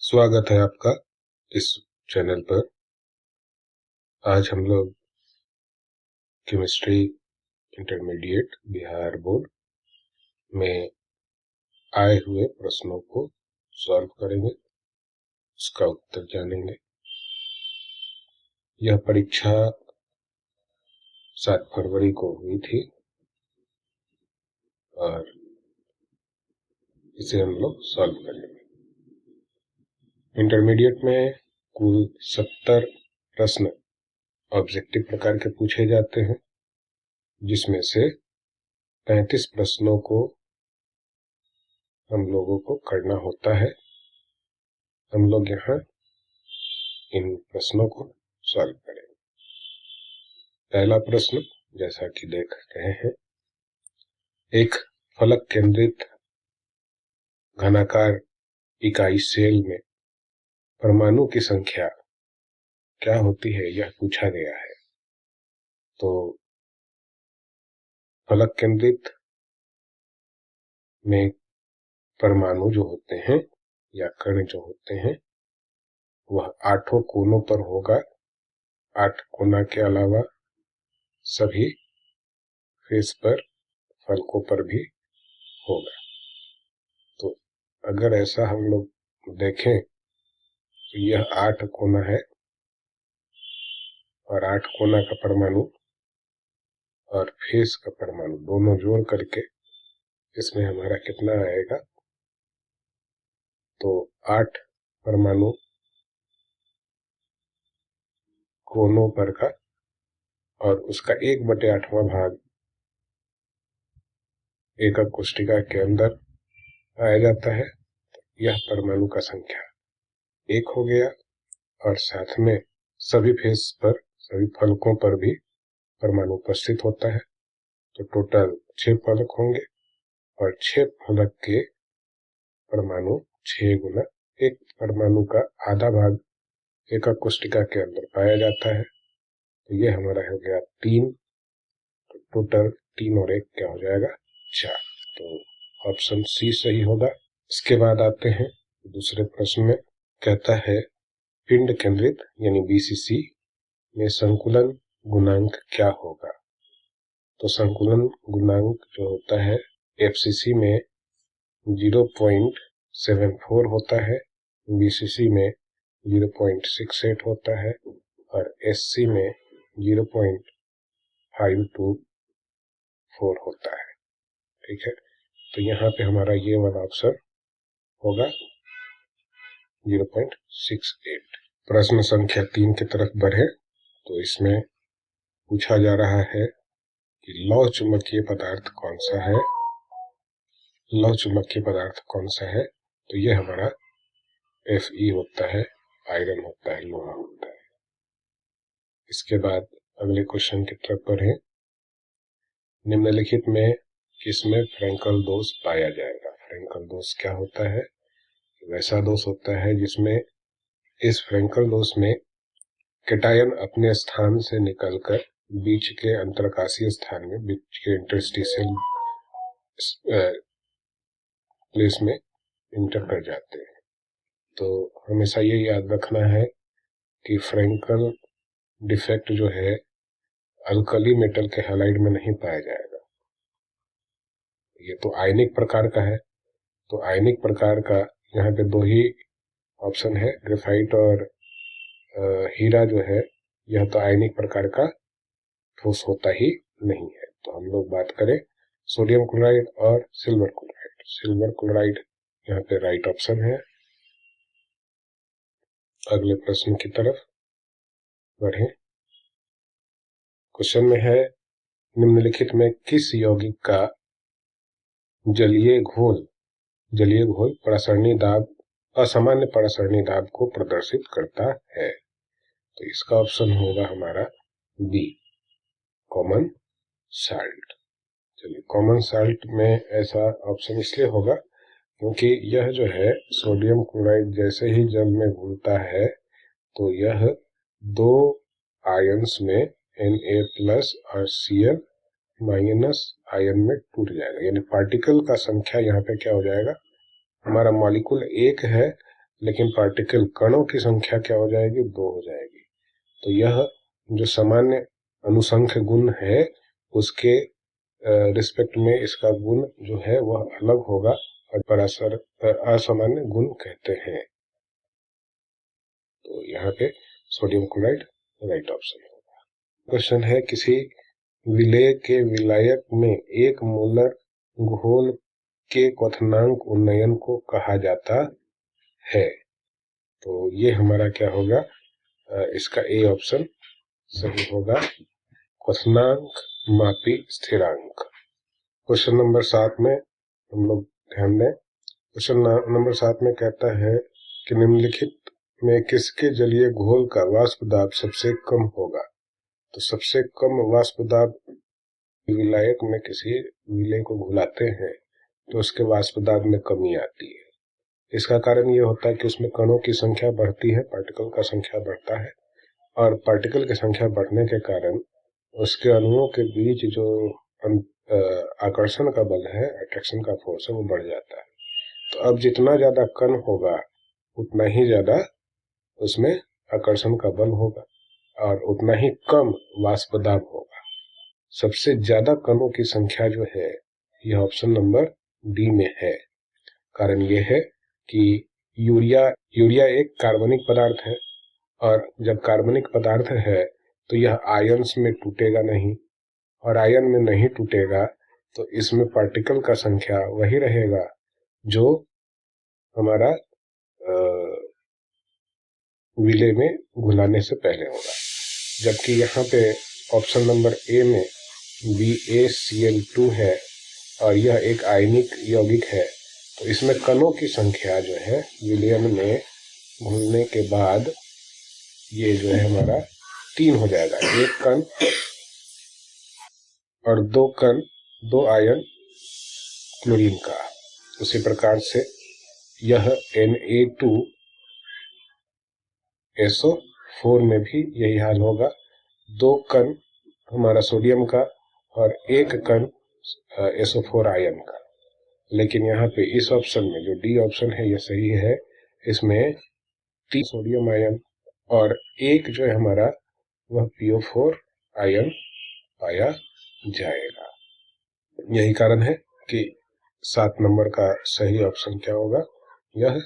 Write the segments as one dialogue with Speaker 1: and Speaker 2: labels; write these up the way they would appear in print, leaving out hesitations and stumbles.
Speaker 1: स्वागत है आपका इस चैनल पर। आज हम लोग केमिस्ट्री इंटरमीडिएट बिहार बोर्ड में आए हुए प्रश्नों को सॉल्व करेंगे, उसका उत्तर जानेंगे। यह परीक्षा 7 फरवरी को हुई थी और इसे हम लोग सॉल्व करेंगे। इंटरमीडिएट में कुल 70 प्रश्न ऑब्जेक्टिव प्रकार के पूछे जाते हैं, जिसमें से 35 प्रश्नों को हम लोगों को करना होता है। हम लोग यहाँ इन प्रश्नों को सॉल्व करेंगे। पहला प्रश्न जैसा कि देख रहे हैं, एक फलक केंद्रित घनाकार इकाई सेल में परमाणु की संख्या क्या होती है, यह पूछा गया है। तो फलक केंद्रित में परमाणु जो होते हैं या कण जो होते हैं वह 8 कोनों पर होगा। 8 कोना के अलावा सभी फेस पर, फलकों पर भी होगा। तो अगर ऐसा हम लोग देखें तो यह 8 कोना है और 8 कोना का परमाणु और फेस का परमाणु दोनों जोड़ करके इसमें हमारा कितना आएगा, तो 8 परमाणु कोनों पर का और उसका 1/8वां भाग एकक कोष्ठिका के अंदर आया जाता है। यह परमाणु का संख्या 1 हो गया और साथ में सभी फेस पर, सभी फलकों पर भी परमाणु उपस्थित होता है। तो टोटल 6 फलक होंगे और 6 फलक के परमाणु 6 गुना 1 परमाणु का आधा भाग एकक कोष्ठिका के अंदर पाया जाता है। तो यह हमारा हो गया 3। तो टोटल 3 और 1 क्या हो जाएगा, 4। तो ऑप्शन सी सही होगा। इसके बाद आते हैं दूसरे प्रश्न में। कहता है पिंड केंद्रित यानी बीसीसी में संकुलन गुणांक क्या होगा। तो संकुलन गुणांक जो होता है एफसीसी में 0.74 होता है, बीसीसी में 0.68 होता है और एससी में 0.524 होता है। ठीक है, तो यहाँ पे हमारा ये वाला ऑप्शन होगा 0.68। प्रश्न संख्या 3 की तरफ बढ़े तो इसमें पूछा जा रहा है कि लौह चुंबकीय पदार्थ कौन सा है। लौह चुंबकीय पदार्थ कौन सा है, तो ये हमारा Fe होता है, आयरन होता है, लोहा होता है। इसके बाद अगले क्वेश्चन की तरफ बढ़े। निम्नलिखित में किसमें फ्रैंकल दोष पाया जाएगा। फ्रैंकल दोष क्या होता है, वैसा दोष होता है जिसमें इस फ्रैंकल दोष में कैटायन अपने स्थान से निकलकर बीच के अंतरकाशीय स्थान में, बीच के इंटरस्टिशियल प्लेस में इंटर कर जाते हैं। तो हमेशा ये याद रखना है कि फ्रैंकल डिफेक्ट जो है अल्कली मेटल के हैलाइड में नहीं पाया जाएगा। ये तो आयनिक प्रकार का है। तो आयनिक प्रकार का यहाँ पे 2 ही ऑप्शन है, ग्रेफाइट और हीरा जो है यह तो आयनिक प्रकार का ठोस होता ही नहीं है। तो हम लोग बात करें सोडियम क्लोराइड और सिल्वर क्लोराइड। सिल्वर क्लोराइड यहाँ पे राइट ऑप्शन है। अगले प्रश्न की तरफ बढ़े। क्वेश्चन में है निम्नलिखित में किस यौगिक का जलीय घोल परासरणी दाब, असामान्य परासरणी दाब को प्रदर्शित करता है। तो इसका ऑप्शन होगा हमारा बी, कॉमन साल्ट। चलिए, कॉमन साल्ट में ऐसा ऑप्शन इसलिए होगा क्योंकि यह जो है सोडियम क्लोराइड जैसे ही जल में घुलता है तो यह 2 आयंस में Na+ और Cl- आयन में टूट जाएगा। यानी पार्टिकल का संख्या यहाँ पे क्या हो जाएगा, हमारा मॉलिक्यूल 1 है लेकिन पार्टिकल कणों की संख्या क्या हो जाएगी, 2 हो जाएगी। तो यह जो सामान्य अनुसंख्य गुण है उसके रिस्पेक्ट में इसका गुण जो है वह अलग होगा और परासर असामान्य गुण कहते हैं। तो यहाँ पे सोडियम क्लोराइड राइट ऑप्शन होगा। क्वेश्चन है किसी विलेय के विलायक में 1 मोलर घोल के क्वथनांक उन्नयन को कहा जाता है। तो ये हमारा क्या होगा, इसका ए ऑप्शन सही होगा, क्वथनांक मापी स्थिरांक। क्वेश्चन नंबर 7 में हम लोग ध्यान दें। क्वेश्चन नंबर 7 में कहता है कि निम्नलिखित में किसके जलीय घोल का वाष्प दाब सबसे कम होगा। तो सबसे कम वाष्प दाब विलायक में किसी विलेय को घुलाते हैं तो उसके वाष्प दाब में कमी आती है। इसका कारण ये होता है कि उसमें कणों की संख्या बढ़ती है, पार्टिकल का संख्या बढ़ता है, और पार्टिकल की संख्या बढ़ने के कारण उसके अणुओं के बीच जो आकर्षण का बल है, अट्रैक्शन का फोर्स है, वो बढ़ जाता है। तो अब जितना ज्यादा कण होगा उतना ही ज्यादा उसमें आकर्षण का बल होगा और उतना ही कम वाष्प दाब होगा। सबसे ज्यादा कणों की संख्या जो है यह ऑप्शन नंबर डी में है। कारण यह है कि यूरिया एक कार्बनिक पदार्थ है, और जब कार्बनिक पदार्थ है तो यह आयंस में टूटेगा नहीं, और आयन में नहीं टूटेगा तो इसमें पार्टिकल का संख्या वही रहेगा जो हमारा विलेय में घुलाने से पहले होगा। जबकि यहाँ पे ऑप्शन नंबर ए में BaCl2 है और यह एक आयनिक यौगिक है, तो इसमें कणों की संख्या जो है विलयन में घुलने के बाद ये जो है हमारा 3 हो जाएगा, 1 कण और 2 कण, 2 आयन क्लोरीन का। उसी प्रकार से यह Na2SO4 में भी यही हाल होगा, 2 कण हमारा सोडियम का और 1 कण SO4 आयन का। लेकिन यहाँ पे इस ऑप्शन में जो डी ऑप्शन है यह सही है, इसमें 3 सोडियम आयन और 1 जो है हमारा वह PO4 आयन पाया जाएगा। यही कारण है कि 7 नंबर का सही ऑप्शन क्या होगा, यह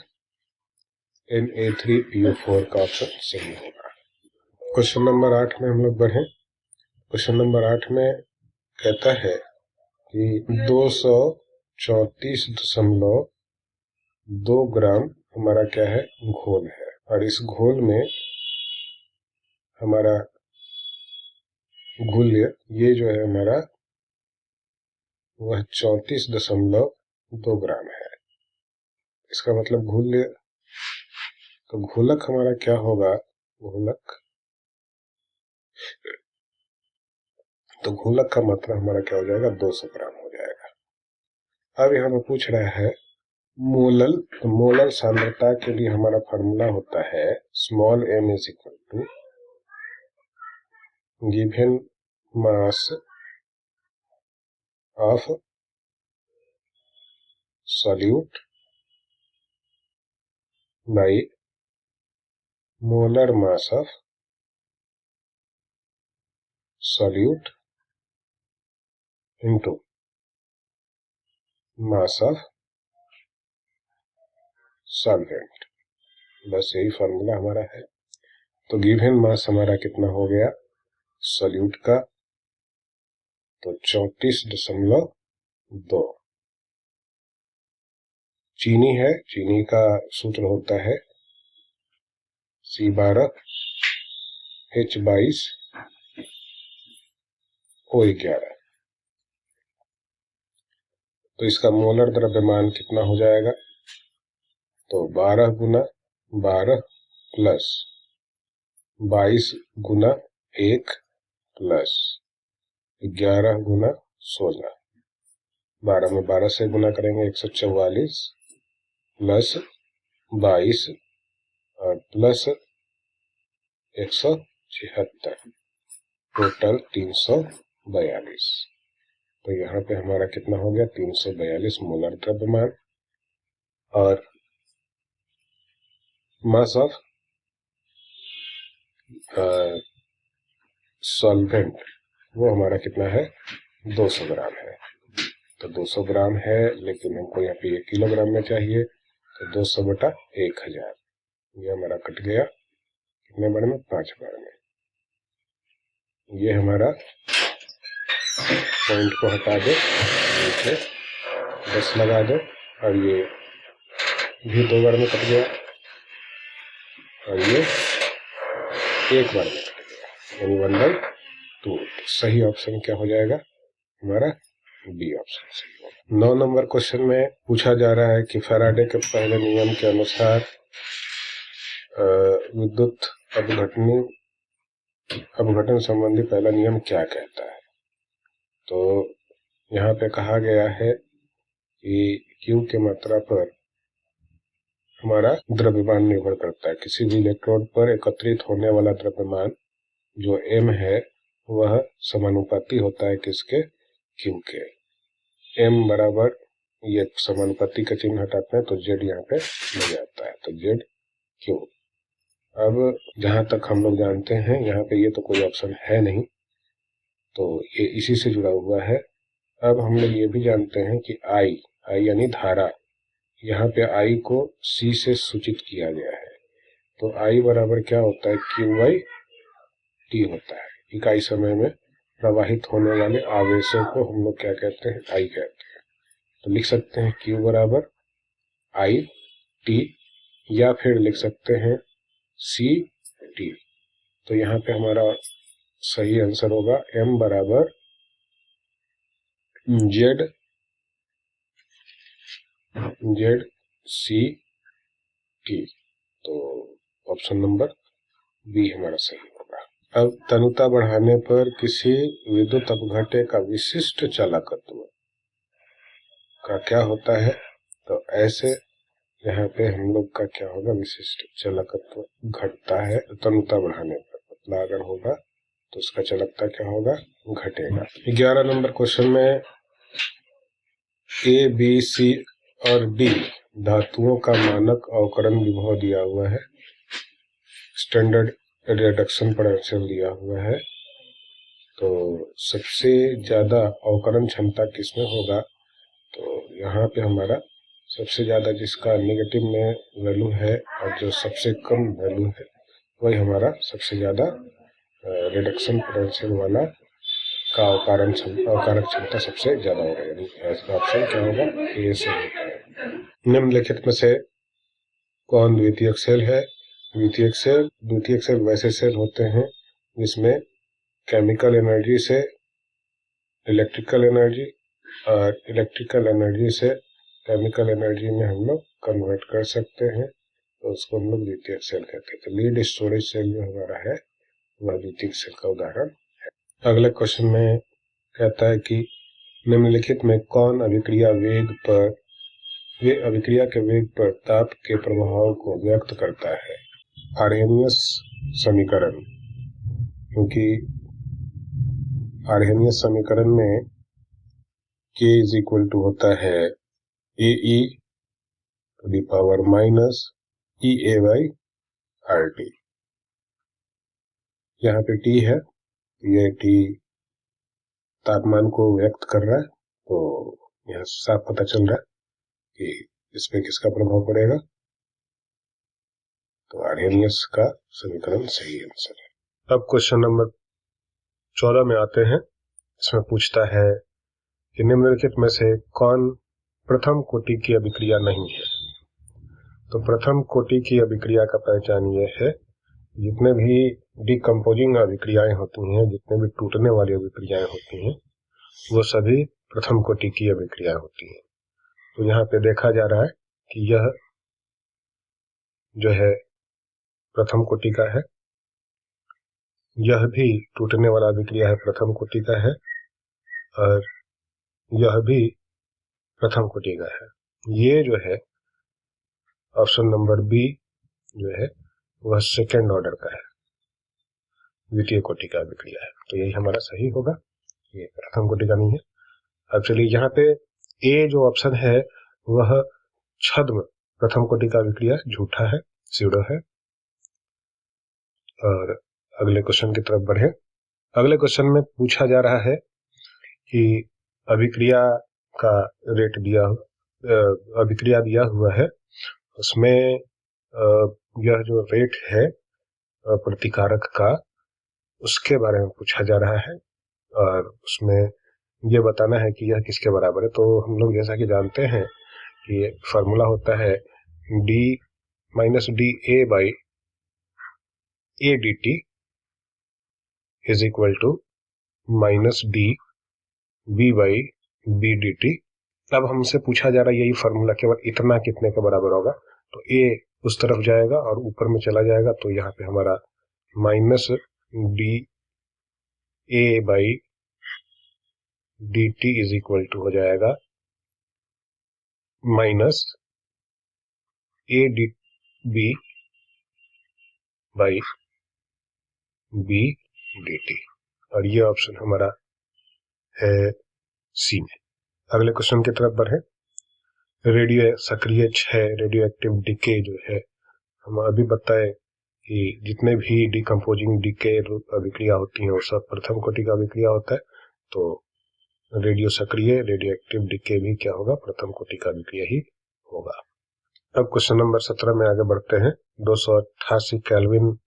Speaker 1: Na3PO4 का ऑप्शन सही होगा। क्वेश्चन नंबर 8 में हम लोग बढ़े। क्वेश्चन नंबर 8 में कहता है कि 234.2 ग्राम हमारा क्या है, घोल है, और इस घोल में हमारा घुल्य ये जो है हमारा वह 34.2 ग्राम है। इसका मतलब घुल्य, तो घोलक हमारा क्या होगा, घोलक का मात्रा हमारा क्या हो जाएगा, 200 ग्राम हो जाएगा। अब यहाँ में पूछ रहा है मोलर सांद्रता के लिए हमारा फॉर्मूला होता है small m = given mass of solute by molar mass of solute into mass of solvent. बस यही फॉर्मूला हमारा है। तो गिवन मास हमारा कितना हो गया सॉल्यूट का, तो 34.2। चीनी है, चीनी का सूत्र होता है C12H22O11। तो इसका मोलर द्रव्यमान कितना हो जाएगा, तो 12 गुना 12 प्लस 22 गुना 1 प्लस 11 गुना 16। 12 में 12 से गुना करेंगे 144 प्लस 22 और प्लस 176, टोटल 342। तो यहाँ पे हमारा कितना हो गया, 342 मोलर द्रव्यमान। और मास ऑफ सॉल्वेंट वो हमारा कितना है, 200 ग्राम है। तो 200 ग्राम है, लेकिन हमको यहाँ पे 1 किलोग्राम में चाहिए, तो 200 बटा 1000, ये हमारा कट गया कितने बार में, 5 बार में। ये हमारा पॉइंट को हटा दो, नीचे 10 लगा दो, और ये भी 2 बार में कट गया, और ये 1 बार में कट गया, यानी 1/2। सही ऑप्शन क्या हो जाएगा हमारा, बी ऑप्शन सही होगा। 9 नंबर क्वेश्चन में पूछा जा रहा है कि फैराडे के पहले नियम के अनुसार विद्युत अपघटन संबंधी पहला नियम क्या कहता है। तो यहाँ पे कहा गया है कि Q के मात्रा पर हमारा द्रव्यमान निर्भर करता है। किसी भी इलेक्ट्रोड पर एकत्रित होने वाला द्रव्यमान जो M है वह समानुपाती होता है किसके, Q के। M बराबर, ये समानुपाती का चिन्ह हटाते हैं तो Z यहाँ पे लग जाता है, तो Z Q। अब जहां तक हम लोग जानते हैं यहाँ पे ये तो कोई ऑप्शन है नहीं, तो ये इसी से जुड़ा हुआ है। अब हम लोग ये भी जानते हैं कि I यानी धारा, यहाँ पे I को C से सूचित किया गया है, तो I बराबर क्या होता है, Q/T होता है। इकाई समय में प्रवाहित होने वाले आवेशों को हम लोग क्या कहते हैं, I कहते हैं। तो लिख सकते हैं Q बराबर I/T, या फिर लिख सकते हैं C/T। तो यहाँ पे हमारा सही आंसर होगा M बराबर ZC/T। तो ऑप्शन नंबर बी हमारा सही होगा। अब तनुता बढ़ाने पर किसी विद्युत अपघटे का विशिष्ट चालकत्व का क्या होता है। तो ऐसे यहाँ पे हम लोग का क्या होगा, विशिष्ट चालकत्व घटता है तनुता बढ़ाने पर, पतला अगर होगा तो उसका चालकता क्या होगा, घटेगा। 11 नंबर क्वेश्चन में A, B, C और D धातुओं का मानक अवकरण विभव दिया हुआ है, स्टैंडर्ड रिडक्शन पोटेंशियल दिया हुआ है। तो सबसे ज्यादा अवकरण क्षमता किसमें होगा, तो यहाँ पे हमारा सबसे ज्यादा जिसका नेगेटिव में वैल्यू है और जो सबसे कम वैल्यू है वही हमारा सबसे ज्यादा रिडक्शन पोटेंशियल वाला का अवकारक क्षमता सबसे ज्यादा होगा, यानी ऐसा ऑप्शन क्या होगा, ए से होता है। निम्नलिखित में से कौन द्वितीयक सेल है। द्वितीयक सेल वैसे सेल होते हैं जिसमें केमिकल एनर्जी से इलेक्ट्रिकल एनर्जी और इलेक्ट्रिकल एनर्जी से केमिकल एनर्जी में हम लोग कन्वर्ट कर सकते हैं, तो उसको हम लोग द्वितीयक सेल कहते हैं। तो लीड स्टोरेज सेल जो हमारा है वह द्वितीयक सेल का उदाहरण है। अगले क्वेश्चन में कहता है कि निम्नलिखित में कौन अभिक्रिया के वेग पर ताप के प्रभाव को व्यक्त करता है। आर्हेनियस समीकरण, क्योंकि आर्हेनियस समीकरण में K इज इक्वल टू होता है AE to the power minus EA/RT। यहाँ पे T है, ये T तापमान को व्यक्त कर रहा है, तो यह साफ पता चल रहा है कि इसमें किसका प्रभाव पड़ेगा। तो आर्हेनियस का समीकरण सही आंसर है। अब क्वेश्चन नंबर 14 में आते हैं। इसमें पूछता है कि निम्नलिखित में से कौन प्रथम कोटि की अभिक्रिया नहीं है। तो प्रथम कोटि की अभिक्रिया का पहचान यह है, जितने भी डिकम्पोजिंग अभिक्रियाएं होती हैं, जितने भी टूटने वाली अभिक्रियाएं होती हैं, वो सभी प्रथम कोटि की अभिक्रिया होती हैं। तो यहाँ पे देखा जा रहा है कि यह जो है प्रथम कोटि का है, यह भी टूटने वाला अभिक्रिया है, प्रथम कोटि का है, और यह भी प्रथम कोटि का है। ये जो है ऑप्शन नंबर बी जो है वह सेकेंड ऑर्डर का है, द्वितीय कोटि का अभिक्रिया है। तो यही हमारा सही होगा, ये प्रथम कोटि का नहीं है। अब चलिए यहाँ पे ए जो ऑप्शन है वह छद्म प्रथम कोटि का अभिक्रिया झूठा है, स्यूडो है। और अगले क्वेश्चन की तरफ बढ़े। अगले क्वेश्चन में पूछा जा रहा है कि अभिक्रिया का रेट अभिक्रिया दिया हुआ है, उसमें यह जो रेट है प्रतिकारक का, उसके बारे में पूछा जा रहा है और उसमें ये बताना है कि यह किसके बराबर है। तो हम लोग जैसा कि जानते हैं कि फॉर्मूला होता है d minus D A by A D T is equal to minus D B by B D T. अब हमसे पूछा जा रहा है यही फॉर्मूला केवल इतना कितने के बराबर होगा, तो ए उस तरफ जाएगा और ऊपर में चला जाएगा, तो यहाँ पे हमारा minus D A by D T is equal to हो जाएगा minus A D B by B D T, और ये ऑप्शन हमारा है सी में। अगले क्वेश्चन की तरफ बढ़े। रेडियो सक्रिय 6 रेडियो एक्टिव डिके जो है, हम अभी बताए कि जितने भी डिकम्पोजिंग डिके अभिक्रिया होती हैं वो सब प्रथम कोटि का अभिक्रिया होता है, तो रेडियो सक्रिय रेडियो एक्टिव डिके भी क्या होगा, प्रथम कोटि का अभिक्रिया ही होगा। अब क्वेश्चन नंबर 17 में आगे बढ़ते हैं। 288 केल्विन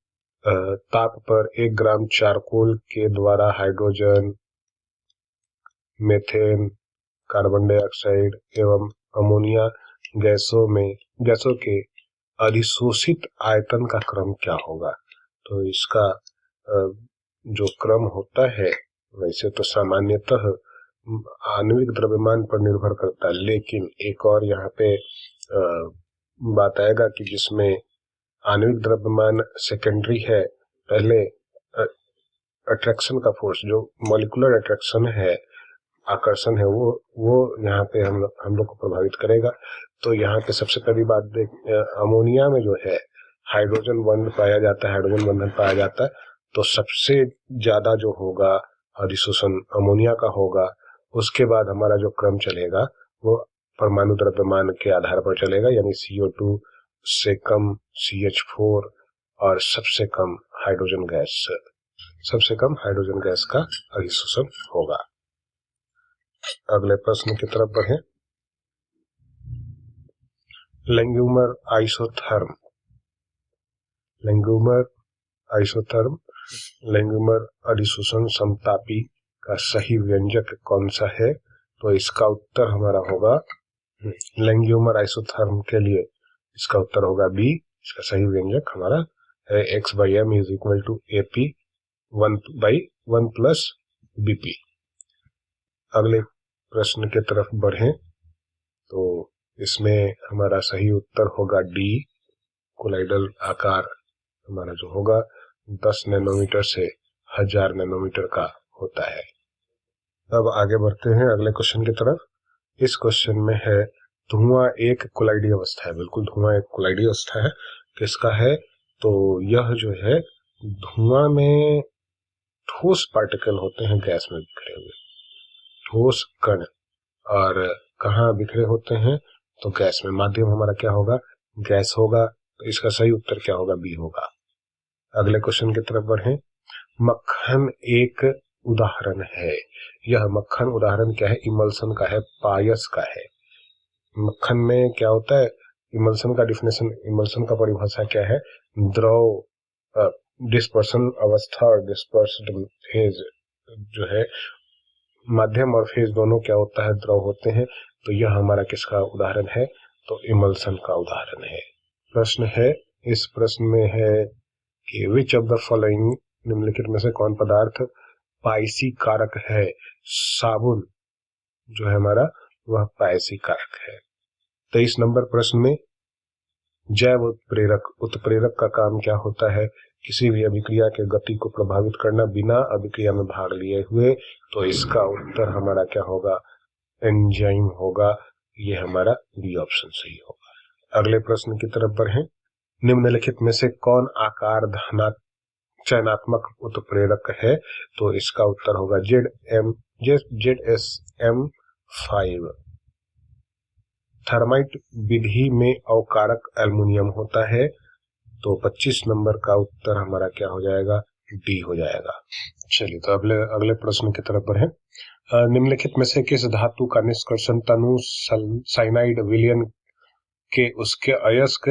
Speaker 1: ताप पर 1 ग्राम चारकोल के द्वारा हाइड्रोजन, मेथेन, कार्बन डाइऑक्साइड एवं अमोनिया गैसों के अधिशोषित आयतन का क्रम क्या होगा। तो इसका जो क्रम होता है वैसे तो सामान्यतः आणविक द्रव्यमान पर निर्भर करता है, लेकिन एक और यहाँ पे बात आएगा कि जिसमें आणविक द्रव्यमान सेकेंडरी है, पहले अट्रैक्शन का फोर्स जो मॉलिक्यूलर अट्रैक्शन है, आकर्षण है, वो यहाँ पे हम लोग को प्रभावित करेगा। तो यहाँ पे सबसे पहली बात अमोनिया में जो है हाइड्रोजन बंध पाया जाता है, हाइड्रोजन बंधन पाया जाता है, तो सबसे ज्यादा जो होगा अधिशोषण अमोनिया का होगा। उसके बाद हमारा जो क्रम चलेगा वो परमाणु द्रव्यमान के आधार पर चलेगा, यानी CO2 से कम CH4 और सबसे कम हाइड्रोजन गैस का अधिशोषण होगा। अगले प्रश्न की तरफ बढ़े। लैंग्यूमर लैंग्यूमर अधिशोषण समतापी का सही व्यंजक कौन सा है। तो इसका उत्तर हमारा होगा लैंग्यूमर आइसोथर्म के लिए इसका उत्तर होगा बी। इसका सही व्यंजक हमारा है x/m is equal to AP 1/1 plus BP। अगले प्रश्न के तरफ बढ़े तो इसमें हमारा सही उत्तर होगा डी। कोलाइडल आकार हमारा जो होगा 10 नैनोमीटर से 1000 नैनोमीटर का होता है। अब आगे बढ़ते हैं अगले क्वेश्चन की तरफ। इस क्वेश्चन में है धुआं एक कोलाइडीय अवस्था है। बिल्कुल धुआं एक कोलाइडीय अवस्था है। किसका है, तो यह जो है धुआं में ठोस पार्टिकल होते हैं गैस में बिखरे हुए, ठोस कण, और कहाँ बिखरे होते हैं, तो गैस में। माध्यम हमारा क्या होगा, गैस होगा। तो इसका सही उत्तर क्या होगा, बी होगा। अगले क्वेश्चन की तरफ बढ़े। मक्खन एक उदाहरण है। यह मक्खन उदाहरण क्या है, इमल्सन का है, पायस का है। मक्खन में क्या होता है, इमल्सन का डिफिनेशन, इमल्सन का परिभाषा क्या है, द्रव डिस्पर्सन अवस्था और डिस्पर्स्ड फेज जो है, माध्यम और फेज दोनों क्या होता है, द्रव होते हैं। तो यह हमारा किसका उदाहरण है, तो इमल्सन का उदाहरण है। प्रश्न है, इस प्रश्न में है कि विच ऑफ द फॉलोइंग, निम्नलिखित में से कौन पदार्थ पाइसी कारक है। साबुन जो है हमारा वह पाइसी कारक है। 23 नंबर प्रश्न में जैव उत्प्रेरक का काम क्या होता है, किसी भी अभिक्रिया के गति को प्रभावित करना बिना अभिक्रिया में भाग लिए हुए। तो इसका उत्तर हमारा क्या होगा, एंजाइम होगा। ये हमारा बी ऑप्शन सही होगा। अगले प्रश्न की तरफ बढ़ें। निम्नलिखित में से कौन आकार चयनात्मक उत्प्रेरक है, तो इसका उत्तर होगा ZSM5। थर्माइट विधि में अवकारक एल्युमिनियम होता है। तो 25 नंबर का उत्तर हमारा क्या हो जाएगा, डी हो जाएगा। चलिए तो अगले प्रश्न की तरफ बढ़े। निम्नलिखित में से किस धातु का निष्कर्षण तनु साइनाइड विलयन के उसके अयस्क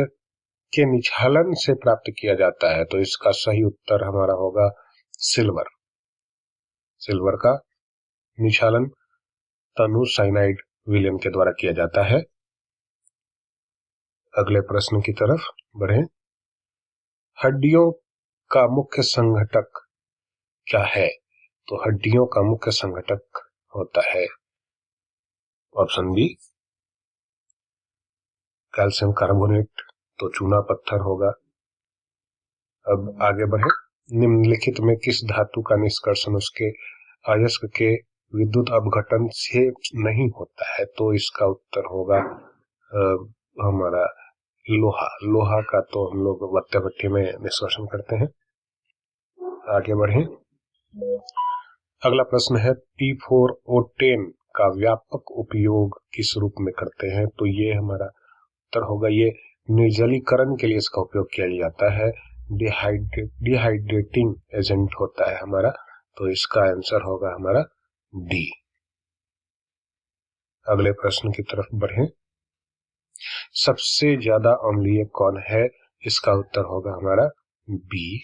Speaker 1: के निक्षालन से प्राप्त किया जाता है? तो इसका सही उत्तर हमारा होगा सिल्वर। सिल्वर का निक्षालन तनु साइनाइड विलयन के द्वारा किया जाता है। अगले प्रश्न की तरफ बढ़े। हड्डियों का मुख्य संघटक क्या है? तो हड्डियों का मुख्य संघटक होता है ऑप्शन बी कैल्शियम कार्बोनेट, तो चूना पत्थर होगा। अब आगे बढ़े। निम्नलिखित में किस धातु का निष्कर्षण उसके अयस्क के विद्युत अपघटन से नहीं होता है? तो इसका उत्तर होगा हमारा लोहा। लोहा का तो हम लोग वत्ते भट्टी में निष्कर्षण करते हैं। आगे बढ़े। अगला प्रश्न है P4O10 का व्यापक उपयोग किस रूप में करते हैं? तो ये हमारा उत्तर होगा, ये निर्जलीकरण के लिए इसका उपयोग किया जाता है। डिहाइड्रेटिंग एजेंट होता है हमारा, तो इसका आंसर होगा हमारा डी। अगले प्रश्न की तरफ बढ़े। सबसे ज्यादा अम्लीय कौन है? इसका उत्तर होगा हमारा बी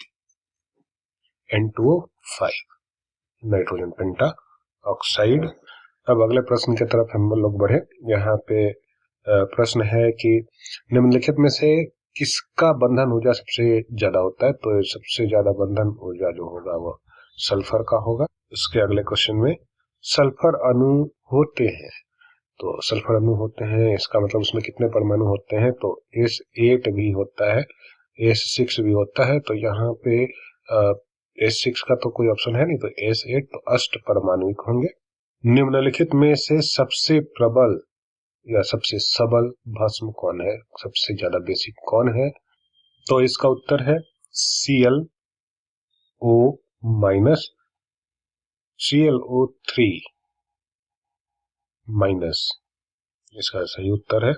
Speaker 1: N2O5 नाइट्रोजन पेंटा ऑक्साइड। अब अगले प्रश्न की तरफ हम लोग बढ़े। यहाँ पे प्रश्न है कि निम्नलिखित में से किसका बंधन ऊर्जा सबसे ज्यादा होता है? तो सबसे ज्यादा बंधन ऊर्जा जो होगा वो सल्फर का होगा। इसके अगले क्वेश्चन में सल्फर अणु होते हैं, तो सल्फर अणु होते हैं इसका मतलब उसमें कितने परमाणु होते हैं? तो S8 भी होता है, S6 भी होता है। तो यहाँ पे S6 का तो कोई ऑप्शन है नहीं, तो S8 तो अष्ट परमाणुक होंगे। निम्नलिखित में से सबसे प्रबल या सबसे सबल भस्म कौन है? सबसे ज्यादा बेसिक कौन है? तो इसका उत्तर है ClO3 माइनस, इसका सही उत्तर है।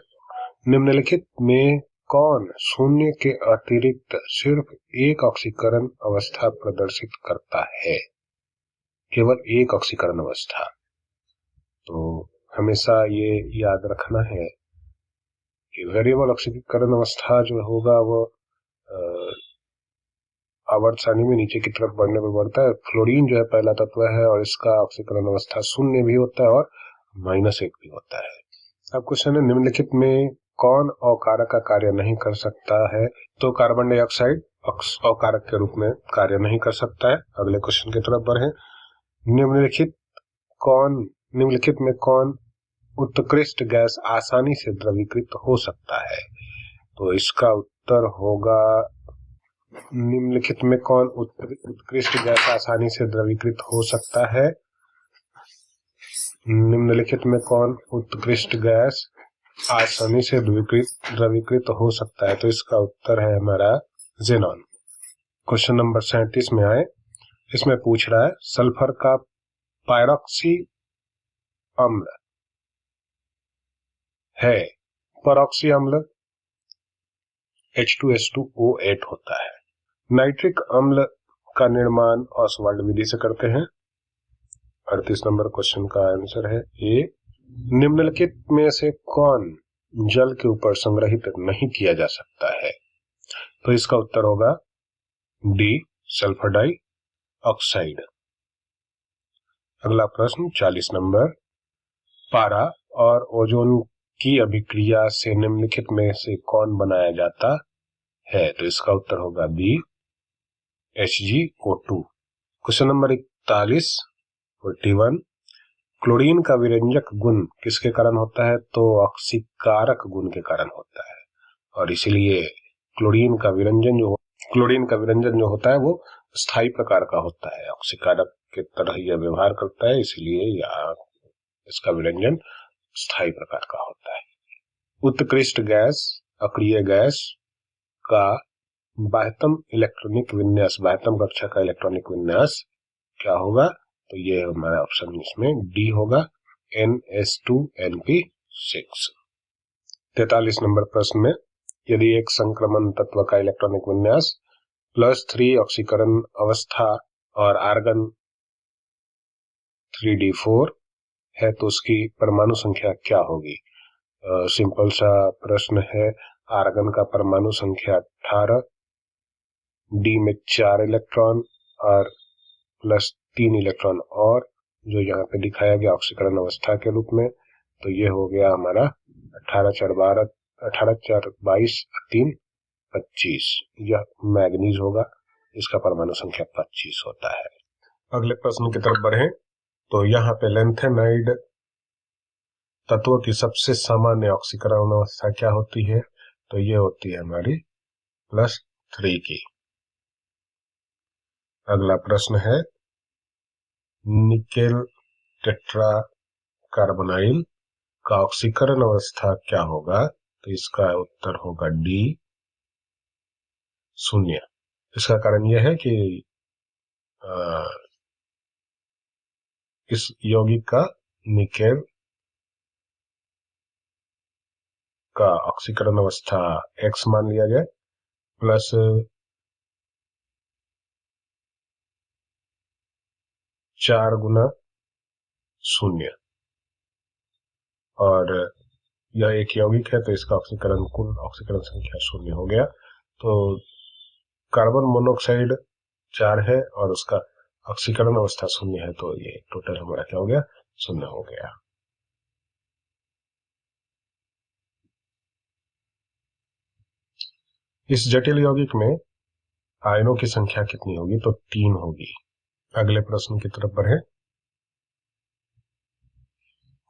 Speaker 1: निम्नलिखित में कौन शून्य के अतिरिक्त सिर्फ एक ऑक्सीकरण अवस्था प्रदर्शित करता है? केवल एक ऑक्सीकरण अवस्था। तो हमेशा ये याद रखना है कि वेरिएबल ऑक्सीकरण अवस्था जो होगा वो आवर्त सारणी में नीचे की तरफ बढ़ने पर बढ़ता है। फ्लोरीन जो है पहला तत्व है और इसका ऑक्सीकरण अवस्था शून्य भी होता है और -1 भी होता है। अब क्वेश्चन है निम्नलिखित में कौन अकारक का कार्य नहीं कर सकता है? तो कार्बन डाइऑक्साइड अकारक के रूप में कार्य नहीं कर सकता है। अगले क्वेश्चन की तरफ बढ़े। निम्नलिखित में कौन उत्कृष्ट गैस आसानी से द्रवीकृत हो सकता है? तो इसका उत्तर होगा निम्नलिखित में कौन उत्कृष्ट गैस आसानी से द्रवीकृत हो सकता है? निम्नलिखित में कौन उत्कृष्ट गैस आसानी से द्रवीकृत हो सकता है? तो इसका उत्तर है हमारा ज़ेनॉन। क्वेश्चन नंबर 37 में आए। इसमें पूछ रहा है सल्फर का पायरॉक्सी अम्ल है। परऑक्सी अम्ल H2SO8 होता है। नाइट्रिक अम्ल का निर्माण ऑसवाल्ड विधि से करते हैं। 38 नंबर क्वेश्चन का आंसर है ए। निम्नलिखित में से कौन जल के ऊपर संग्रहित नहीं किया जा सकता है? तो इसका उत्तर होगा डी सल्फर डाइऑक्साइड। अगला प्रश्न 40 नंबर। पारा और ओजोन की अभिक्रिया से निम्नलिखित में से कौन बनाया जाता है? तो इसका उत्तर होगा B HgO2। Question number 41 chlorine का विरंजक गुण किसके कारण होता है? तो ऑक्सीकारक गुण के कारण होता है और इसीलिए क्लोरीन का विरंजन जो होता है वो स्थायी प्रकार का होता है, ऑक्सीकारक की तरह यह व्यवहार करता है, इसलिए इसका विरंजन स्थायी प्रकार का होता है। उत्कृष्ट गैस अक्रिय गैस का बाह्यतम कक्षा का इलेक्ट्रॉनिक विन्यास क्या होगा? तो ये हमारा ऑप्शन इसमें डी होगा NS2NP6। 43 नंबर प्रश्न में यदि एक संक्रमण तत्व का इलेक्ट्रॉनिक विन्यास +3 ऑक्सीकरण अवस्था और आर्गन 3d4 है तो उसकी परमाणु संख्या क्या होगी? सिंपल सा प्रश्न है। आर्गन का परमाणु संख्या 18, डी में 4 इलेक्ट्रॉन और +3 इलेक्ट्रॉन और जो यहाँ पे दिखाया गया ऑक्सीकरण अवस्था के रूप में, तो ये हो गया हमारा 18 4 12, 18 4 22, 3 25। यह मैग्नीज होगा, इसका परमाणु संख्या 25 होता है। अगले प्रश्न की तरफ बढ़े तो यहाँ पे लैंथेनाइड तत्वों की सबसे सामान्य ऑक्सीकरण अवस्था क्या होती है? तो ये होती है हमारी +3 की। अगला प्रश्न है निकेल टेट्रा कार्बोनाइल का ऑक्सीकरण अवस्था क्या होगा? तो इसका उत्तर होगा डी 0। इसका कारण यह है कि इस यौगिक का निकेल का ऑक्सीकरण अवस्था X मान लिया जाए प्लस चार गुना 0 और यह एक यौगिक है तो इसका ऑक्सीकरण कुल ऑक्सीकरण संख्या 0 हो गया। तो कार्बन मोनोऑक्साइड 4 है और उसका ऑक्सीकरण अवस्था 0 है, तो ये टोटल हमारा क्या हो गया? 0 हो गया। इस जटिल यौगिक में आयनों की संख्या कितनी होगी? तो 3 होगी। अगले प्रश्न की तरफ बढ़े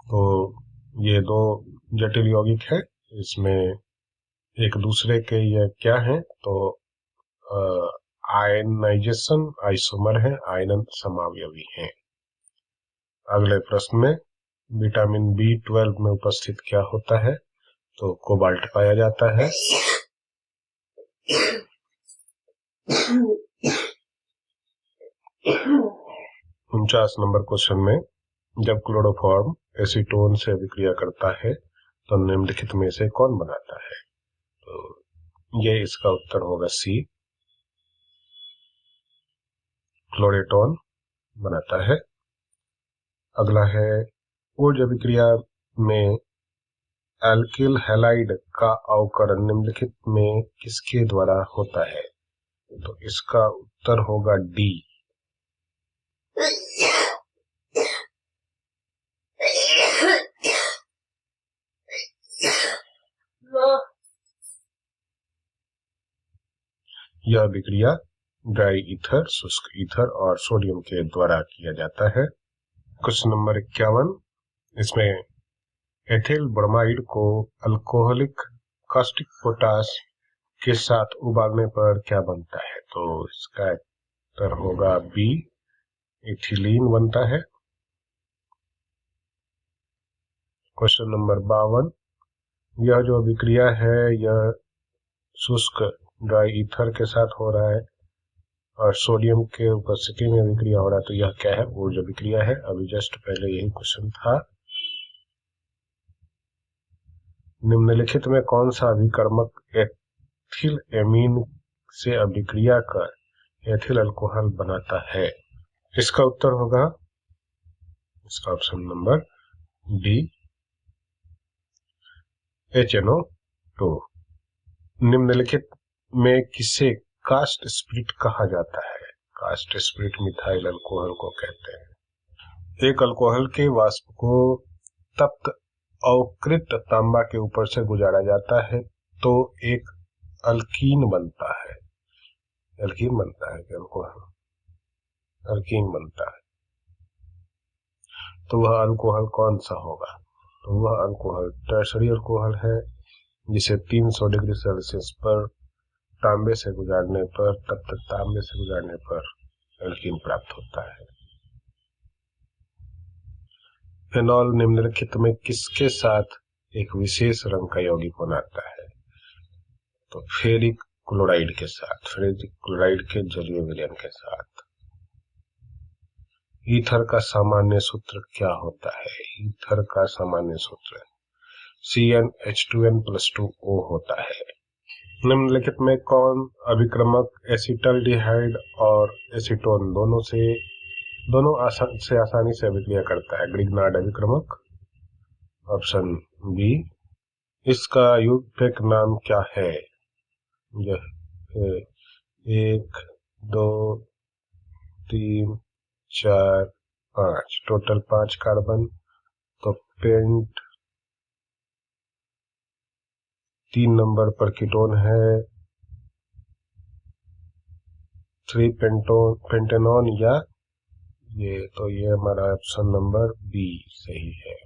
Speaker 1: तो ये दो जटिल यौगिक है, इसमें एक दूसरे के ये क्या है? तो आयनाइजेशन आइसोमर है, आयनन समावयवी है। अगले प्रश्न में विटामिन B12 में उपस्थित क्या होता है? तो कोबाल्ट पाया जाता है। 49 नंबर क्वेश्चन में जब क्लोरोफॉर्म एसीटोन से अभिक्रिया करता है तो निम्नलिखित में से कौन बनाता है? तो ये इसका उत्तर होगा सी, क्लोरेटोन बनाता है। अगला है ऊर्ज अभिक्रिया में एल्किल हैलाइड का अवकरण निम्नलिखित में किसके द्वारा होता है? तो इसका उत्तर होगा डी, यह अभिक्रिया ड्राई ईथर, शुष्क ईथर और सोडियम के द्वारा किया जाता है। क्वेश्चन नंबर 51, इसमें एथिल ब्रोमाइड को अल्कोहलिक कास्टिक पोटास के साथ उबालने पर क्या बनता है? तो इसका उत्तर होगा बी, एथिलीन बनता है। क्वेश्चन नंबर 52, यह जो अभिक्रिया है यह शुष्क ड्राई ईथर के साथ हो रहा है और सोडियम के उपस्थिति में अभिक्रिया हो रहा है, तो यह क्या है? ऊर्ज अभिक्रिया है। अभी जस्ट पहले यही क्वेश्चन था। निम्नलिखित में कौन सा अभिकर्मक एथिल एमीन से अभिक्रिया कर एथिल अल्कोहल बनाता है? इसका उत्तर होगा इसका ऑप्शन नंबर डी, HNO2। निम्नलिखित में किसे कास्ट स्पिरिट कहा जाता है? कास्ट स्पिरिट मिथाइल अल्कोहल को कहते हैं। एक अल्कोहल के वाष्प को तप्त अवकृत तांबा के ऊपर से गुजारा जाता है तो एक अल्कीन बनता है। अल्कीन बनता है कि अल्कोहल? अल्कीन बनता है। तो वह अल्कोहल कौन सा होगा? तो वह अल्कोहल टर्शरी अल्कोहल है जिसे 300 डिग्री सेल्सियस पर तांबे से गुजारने पर, तप्त तांबे से गुजारने पर अल्कीन प्राप्त होता है। फेनॉल निम्नलिखित में किसके साथ एक विशेष रंग का यौगिक बनाता है? तो फेरिक क्लोराइड के साथ, फेरिक क्लोराइड के जलीय विलयन के साथ। ईथर का सामान्य सूत्र क्या होता है? ईथर का सामान्य सूत्र CnH2n+2O होता है। निम्नलिखित में कौन अभिक्रमक एसिटल्डिहाइड और एसीटोन दोनों से आसानी से अभिक्रिया करता है? ग्रिग्नार्ड अभिक्रमक। Option B. इसका युग्मक नाम क्या है? यह 1 2 3 4 5, टोटल 5 कार्बन। तो पेंट 3 नंबर पर कीटोन है, 3 पेंटेनॉन या ये हमारा ऑप्शन नंबर बी सही है।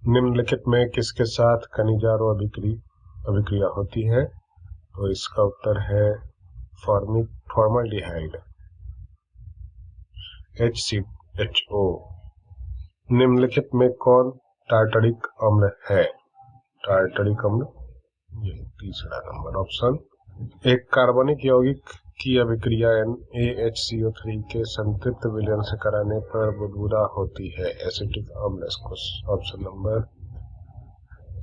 Speaker 1: निम्नलिखित में किसके साथ खनिजारो अभिक्रिया होती है? तो इसका उत्तर है फॉर्मल्डिहाइड HCHO। निम्नलिखित में कौन टार्टरिक अम्ल है? टार्टरिक अम्ल ये तीसरा नंबर ऑप्शन। एक कार्बनिक यौगिक की अभिक्रिया NaHCO3 के संतृप्त विलयन से कराने पर बुदबुदा होती है, एसिटिक अम्ल। Option number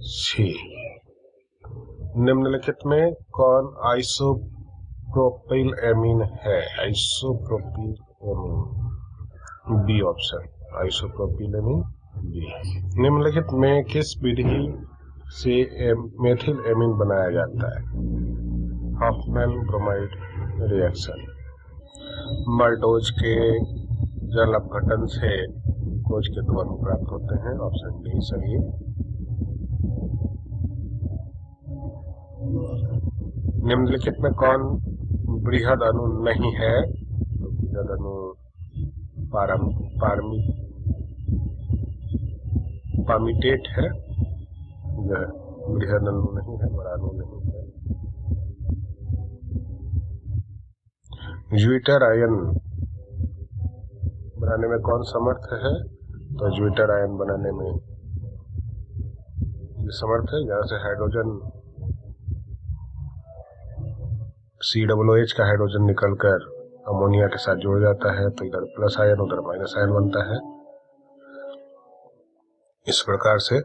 Speaker 1: C. निम्नलिखित में कौन आइसोप्रोपिल एमीन है? Isopropyl amine B option, isopropyl amine B. निम्नलिखित में किस विधि से मेथिल एमीन बनाया जाता है? Hoffmann bromide reaction. माल्टोज के जल अपघटन से ग्लूकोज के 2 अणु प्राप्त होते हैं। ऑप्शन डी सही। निम्नलिखित में कौन बृहद अणु नहीं है? तो बृहद अणु पामीटेट है, यह बृहद अणु नहीं है, बड़ा अणु नहीं है। ज्विटर आयन बनाने में कौन समर्थ है? तो ज्विटर आयन बनाने में ये समर्थ है, यहाँ से हाइड्रोजन COOH का हाइड्रोजन निकलकर अमोनिया के साथ जुड़ जाता है, तो इधर प्लस आयन उधर माइनस आयन बनता है। इस प्रकार से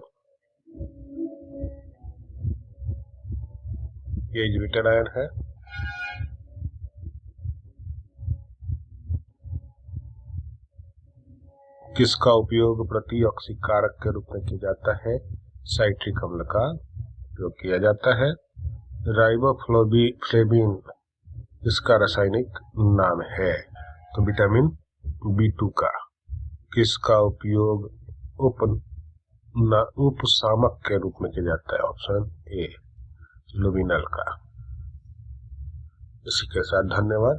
Speaker 1: ये ज्विटर आयन है। किसका उपयोग प्रतिऑक्सीकारक के रूप में किया जाता है? साइट्रिक अम्ल का उपयोग किया जाता है। राइबोफ्लेविन इसका रासायनिक नाम है। तो विटामिन B2 का। किसका उपयोग उपशामक के रूप में किया जाता है? ऑप्शन ए, लुमिनल का। इसी के साथ धन्यवाद।